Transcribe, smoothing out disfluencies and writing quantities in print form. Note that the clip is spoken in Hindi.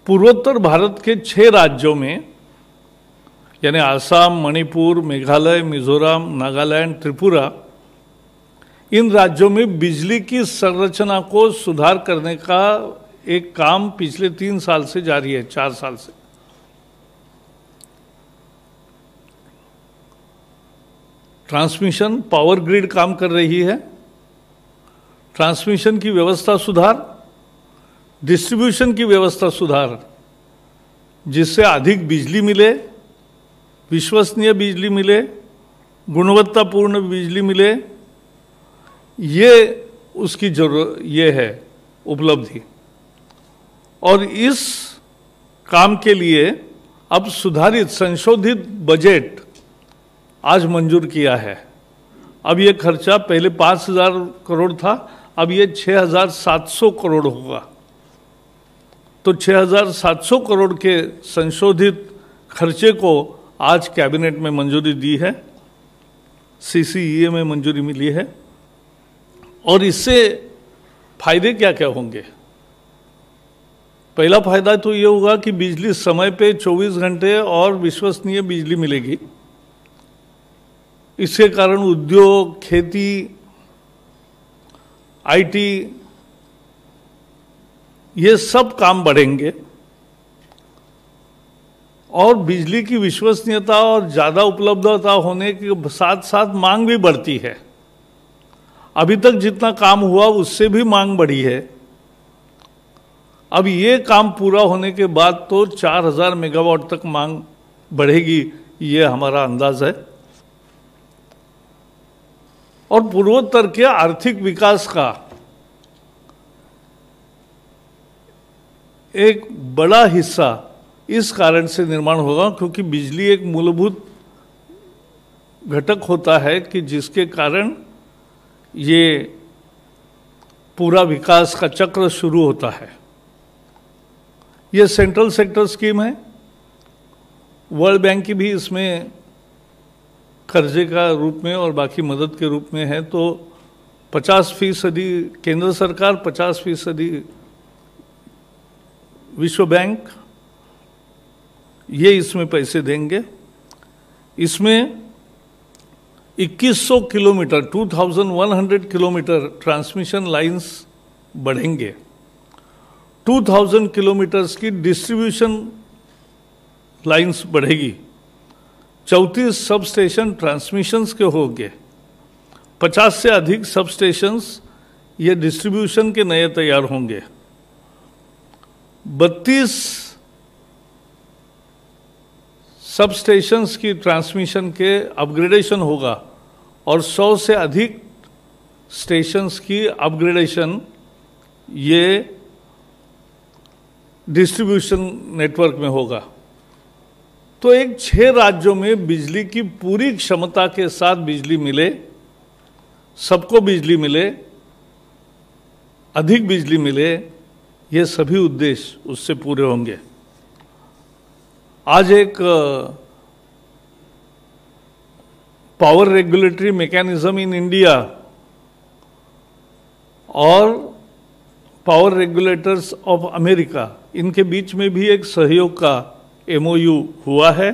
पूर्वोत्तर भारत के 6 राज्यों में यानी आसाम, मणिपुर, मेघालय, मिजोरम, नागालैंड, त्रिपुरा, इन राज्यों में बिजली की संरचना को सुधार करने का एक काम पिछले 3 साल से जारी है, 4 साल से। ट्रांसमिशन पावर ग्रिड काम कर रही है, ट्रांसमिशन की व्यवस्था सुधार, डिस्ट्रीब्यूशन की व्यवस्था सुधार, जिससे अधिक बिजली मिले, विश्वसनीय बिजली मिले, गुणवत्तापूर्ण बिजली मिले, ये उसकी जरूरत, ये है उपलब्धि। और इस काम के लिए अब सुधारित संशोधित बजट आज मंजूर किया है। अब ये खर्चा पहले 5,000 करोड़ था, अब ये 6,700 करोड़ होगा। तो 6,700 करोड़ के संशोधित खर्चे को आज कैबिनेट में मंजूरी दी है, CCEA में मंजूरी मिली है। और इससे फायदे क्या क्या होंगे? पहला फायदा तो ये होगा कि बिजली समय पे 24 घंटे और विश्वसनीय बिजली मिलेगी। इसके कारण उद्योग, खेती, IT, ये सब काम बढ़ेंगे और बिजली की विश्वसनीयता और ज़्यादा उपलब्धता होने के साथ साथ मांग भी बढ़ती है। अभी तक जितना काम हुआ उससे भी मांग बढ़ी है। अब ये काम पूरा होने के बाद तो 4,000 मेगावाट तक मांग बढ़ेगी, ये हमारा अंदाज है। और पूर्वोत्तर के आर्थिक विकास का एक बड़ा हिस्सा इस कारण से निर्माण होगा क्योंकि बिजली एक मूलभूत घटक होता है कि जिसके कारण ये पूरा विकास का चक्र शुरू होता है। ये सेंट्रल सेक्टर स्कीम है, वर्ल्ड बैंक की भी इसमें कर्जे का रूप में और बाकी मदद के रूप में है। तो 50% केंद्र सरकार, 50% विश्व बैंक, ये इसमें पैसे देंगे। इसमें 2100 किलोमीटर 2100 किलोमीटर ट्रांसमिशन लाइंस बढ़ेंगे, 2000 किलोमीटर्स की डिस्ट्रीब्यूशन लाइंस बढ़ेगी, 34 सब स्टेशन ट्रांसमिशंस के होंगे, 50 से अधिक सब स्टेशंस ये डिस्ट्रीब्यूशन के नए तैयार होंगे, 32 सब स्टेशंस की ट्रांसमिशन के अपग्रेडेशन होगा और 100 से अधिक स्टेशंस की अपग्रेडेशन ये डिस्ट्रीब्यूशन नेटवर्क में होगा। तो एक 6 राज्यों में बिजली की पूरी क्षमता के साथ बिजली मिले, सबको बिजली मिले, अधिक बिजली मिले, ये सभी उद्देश्य उससे पूरे होंगे। आज एक power regulatory mechanism in India और पावर रेगुलेटर्स ऑफ अमेरिका, इनके बीच में भी एक सहयोग का MOU हुआ है।